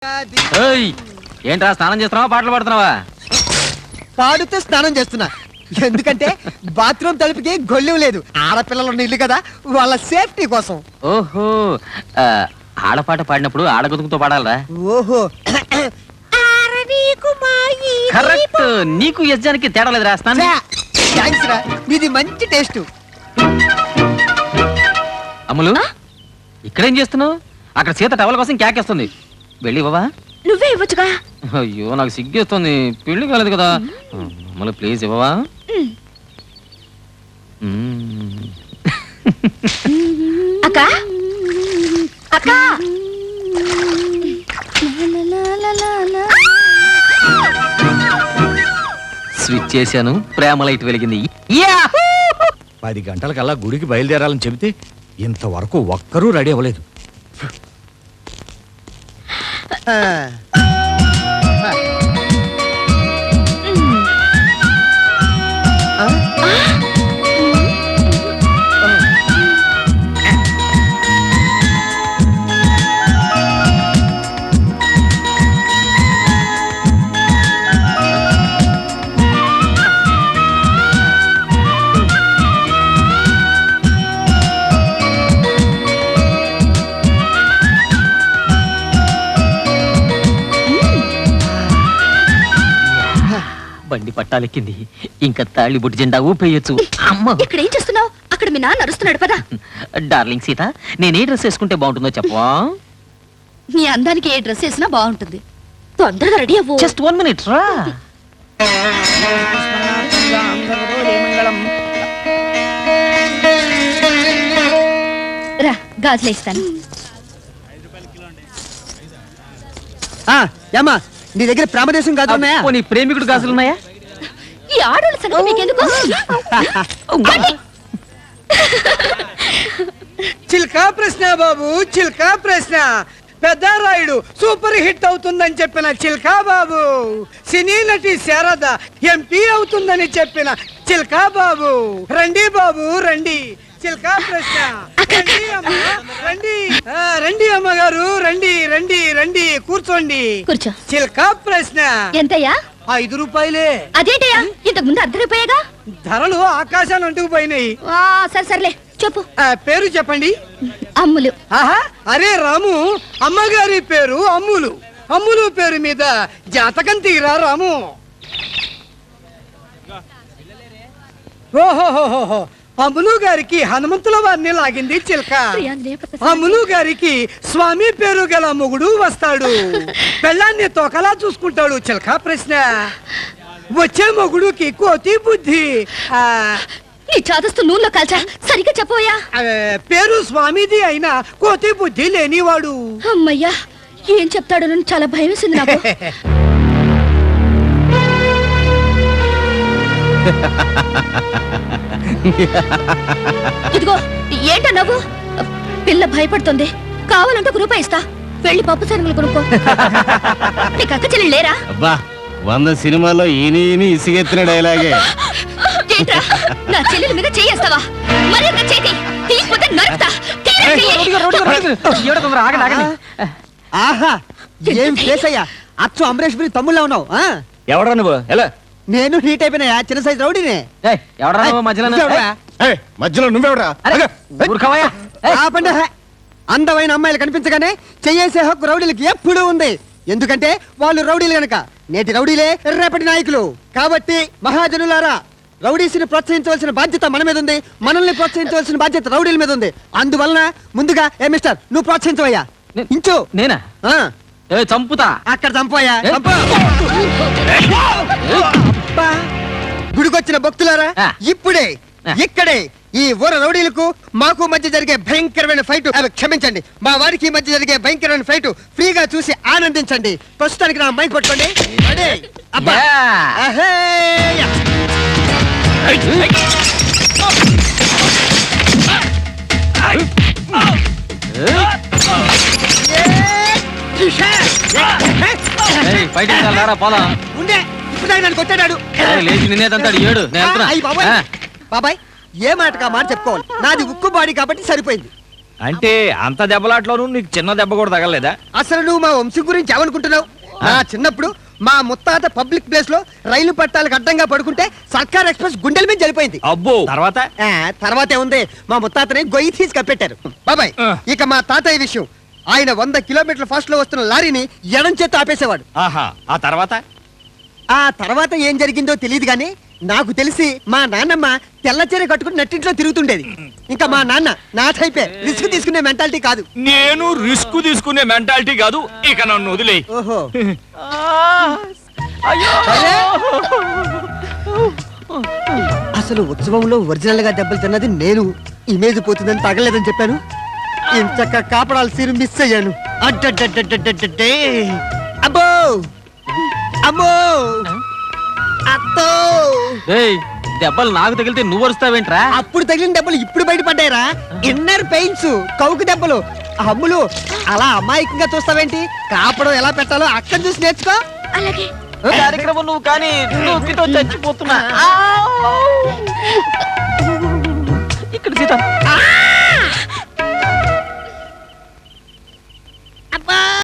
ఏంట్రా స్నానం చేస్తున్నావా పాటలు పాడుతున్నావా? పాడుతూ స్నానం చేస్తున్నా. ఎందుకంటే బాత్రూమ్ తలుపుకి గొల్లెం లేదు. ఆడపిల్లలు ఉన్న ఇల్లు కదా, వాళ్ళ సేఫ్టీ కోసం. ఓహో, ఆడపాట పాడినప్పుడు ఆడగొతుకుతో పాడాలరా? ఓహో, కరెక్ట్. నీకు యజ్ఞానికి తేడా లేదు రాస్తాను. థాంక్స్ రా, మీది మంచి టేస్ట్. అమ్ములు, ఇక్కడేం చేస్తున్నావు? అక్కడ సీత టవల్ కోసం కేకేస్తుంది, వెళ్ళి ఇవ్వవా? నువ్వే ఇవ్వచ్చుగా. అయ్యో నాకు సిగ్గేస్తుంది, పెళ్లి కాలేదు కదా. అమ్ములు ప్లీజ్ ఇవ్వవా? అక్క అక్క, స్విచ్ చేశాను, ప్రేమ లైట్ వెలిగింది. 10 గంటలకల్లా గుడికి బయలుదేరాలని చెబితే ఇంతవరకు ఒక్కరూ రెడీ అవ్వలేదు. బండి పట్టాలెక్కింది, ఇంకా తాళి బుట్టి జెండా ఊపేయచ్చు. అమ్మ, ఇక్కడ ఏం చేస్తున్నావు? అక్కడ మీ నాన్న నడుస్తున్నాడు పదా. డార్లింగ్ సీత, నేనే డ్రెస్ వేసుకుంటే బాగుంటుందో చెప్పవా? నీ అందానికి ఏ డ్రెస్ వేసినా బాగుంటుంది. తొందరగా రెడీ అవ్వు. జస్ట్ 1 minute రా. రా, గాజులు ఇస్తాను. ఏమా, నీ దగ్గర ప్రేమదేశం కాదు ఉన్నాయా? నీ ప్రేమికుడు గాజులున్నాయా? ఈ ఆడోళ్ళ సంగతి మీకెందుకు? చిల్కా ప్రశ్న బాబు, చిల్కా ప్రశ్న. పెద్దారాయుడు సూపర్ హిట్ అవుతుందని చెప్పిన చిల్కా బాబు, సినీ నటి శారద ఎంపీ అవుతుందని చెప్పిన చిల్కా బాబు. రండి బాబు రండి, చిల్కా ప్రశ్న. రండి అమ్మ, రండి. రండి అమ్మగారు, రండి రండి రండి, కూర్చోండి. కూర్చో. చిల్కా ప్రశ్న. ఎంతయ్యా? 5 రూపాయలే. అదేంటయ్యా, ఇంతకు ముందు 1/2 రూపాయగా? ధరలు ఆకాశాన్ని అంటుకుపోయినాయి. సరే సర్లే చెప్పు. పేరు చెప్పండి. అమ్ములు. ఆహా, అరే రాము, అమ్మగారి పేరు అమ్ములు. అమ్ములు పేరు మీద జాతకం తీరా రాము. ఓహోహోహో, అమ్ములు గారికి హనుమంతుల వారిని లాగింది చిలక. అమ్ములు గారికి స్వామి పేరు గల మొగుడు వస్తాడు, పెళ్ళాన్ని తోకలా చూసుకుంటాడు. చిలక ప్రశ్న. వచ్చే మొగుడుకి కోతి బుద్ధి. నీ చాదస్తు నూనెలో కాల్చా, సరిగ్గా చెప్పోయా. పేరు స్వామిది అయినా కోతి బుద్ధి లేనివాడు. అమ్మయ్యా, ఏం చెప్తాడో చాలా భయం వేసింది నాకు. ఇదిగో, ఏంట నవ్వు? పిల్ల భయపడుతుంది. కావాలంటే 1 రూపాయి ఇస్తా, వెళ్ళి పప్పు శనగలు కొనుక్కో. నీకు అక్క చెల్లి లేరా? అబ్బా, 100 సినిమాల్లో ఈయన ఇసిగెత్తిన డైలాగే. ఏంట్రా, నా చెల్లెల మీద చేయేస్తావా? మరి ఒక చేతి తీసుకుంటే నరుకుతా. ఆహా, ఏం ఫేస్ అయ్యా, అచ్చు అమరేష్ బిరి తమ్ముళ్ళ ఉన్నావు. ఎవడా నువ్వు? ఎలా? నేను హీట్ అయిపోయినా, చిన్న సైజు రౌడీనే. మధ్యలో నువ్వెవడా? ఆపండి. అందమైన అమ్మాయిలు కనిపించగానే చెయ్యేసే హక్కు రౌడీలకి ఎప్పుడూ ఉంది. ఎందుకంటే వాళ్ళు రౌడీలు గనక. నేటి రౌడీలే రేపటి నాయకులు. కాబట్టి మహాజనులారా, రౌడీస్ని ప్రోత్సహించవలసిన బాధ్యత మన మీద ఉంది, మనల్ని ప్రోత్సహించవలసిన బాధ్యత రౌడీల మీద ఉంది. అందువలన ముందుగా మిస్టర్, నువ్వు ప్రోత్సహించవయ్యా. ఇంచు. నేనా? చంపుతా. అక్కడ చంపోయా. గుడికొచ్చిన భక్తులారా, ఇప్పుడే ఇక్కడే ఈ ఊర రౌడీలకు మాకు మధ్య జరిగే భయంకరమైన ఫైట్, క్షమించండి, మా వారికి మధ్య జరిగే భయంకరమైన ఫైట్ ఫ్రీగా చూసి ఆనందించండి. ప్రస్తుతానికి నా మైక్ పట్టుకోండి. అబ్బా, ఉండే ఇప్పుడు నన్ను కొట్టాడు. బాబాయ్, ఏ మాటగా మాట చెప్పుకోవాలి. నాది ఉక్కు బాడీ కాబట్టి సరిపోయింది. అంటే అంత దెబ్బలాట్లోనూ నీకు చిన్న దెబ్బ కూడా తగలలేదా? అసలు నువ్వు మా వంశం గురించి ఏమనుకుంటున్నావు? నా చిన్నప్పుడు మా ముత్తాత పబ్లిక్ ప్లేస్ లో రైలు పట్టాలకు అడ్డంగా పడుకుంటే సర్కార్ ఎక్స్ప్రెస్ గుండెల మీద చనిపోయింది. అబ్బో తర్వాత తర్వాత ఏముంది, మా ముత్తాతని గొయ్యి తీసి కప్పెట్టారు. బాబాయ్, ఇక మా తాతయ్య విషయం. ఆయన 100 కిలోమీటర్ల ఫాస్ట్ లో వస్తున్న లారీని ఎడం చేత్తో ఆపేసేవాడు. ఆహా, ఆ తర్వాత ఆ తర్వాత ఏం జరిగిందో తెలియదు గానీ నాకు తెలిసి మా నాన్నమ్మ తెల్లచీర కట్టుకుని నట్టింట్లో తిరుగుతుండేది. ఇంకా మా నాన్న నా టైపే, రిస్క్ తీసుకునే మెంటాలిటీ కాదు. నేను రిస్క్ తీసుకునే మెంటాలిటీ కాదు. ఇక నన్ను వదిలే. ఓహో, అయ్యో అసలు ఉత్సవంలో ఒరిజినల్ గా దెబ్బలు తిన్నది నేను. ఇమేజ్ పోతుందని తగలేదని చెప్పాను. ఇంచక్క కాపడాల సీరు మిస్ అయ్యాను. అడ్డడ్డడ్డడ్డడ్డే. అబ్బో అమ్మో అత్తో. ఏయ్, దెబ్బలు నాకు తగిలితే నువ్వు వరుస్తావేంట్రా? అప్పుడు తగిలిన దెబ్బలు ఇప్పుడు బయటపడ్డాయిరా. ఇన్నర్ పెయిన్స్, కౌకు దెబ్బలు. అమ్ములు అలా అమాయకంగా చూస్తావేంటి? కాపడం ఎలా పెట్టాలో అక్కడ చూసి నేర్చుకో. అలాగే కార్యక్రమం నువ్వు కానీ నొప్పితో చచ్చిపోతున్నా.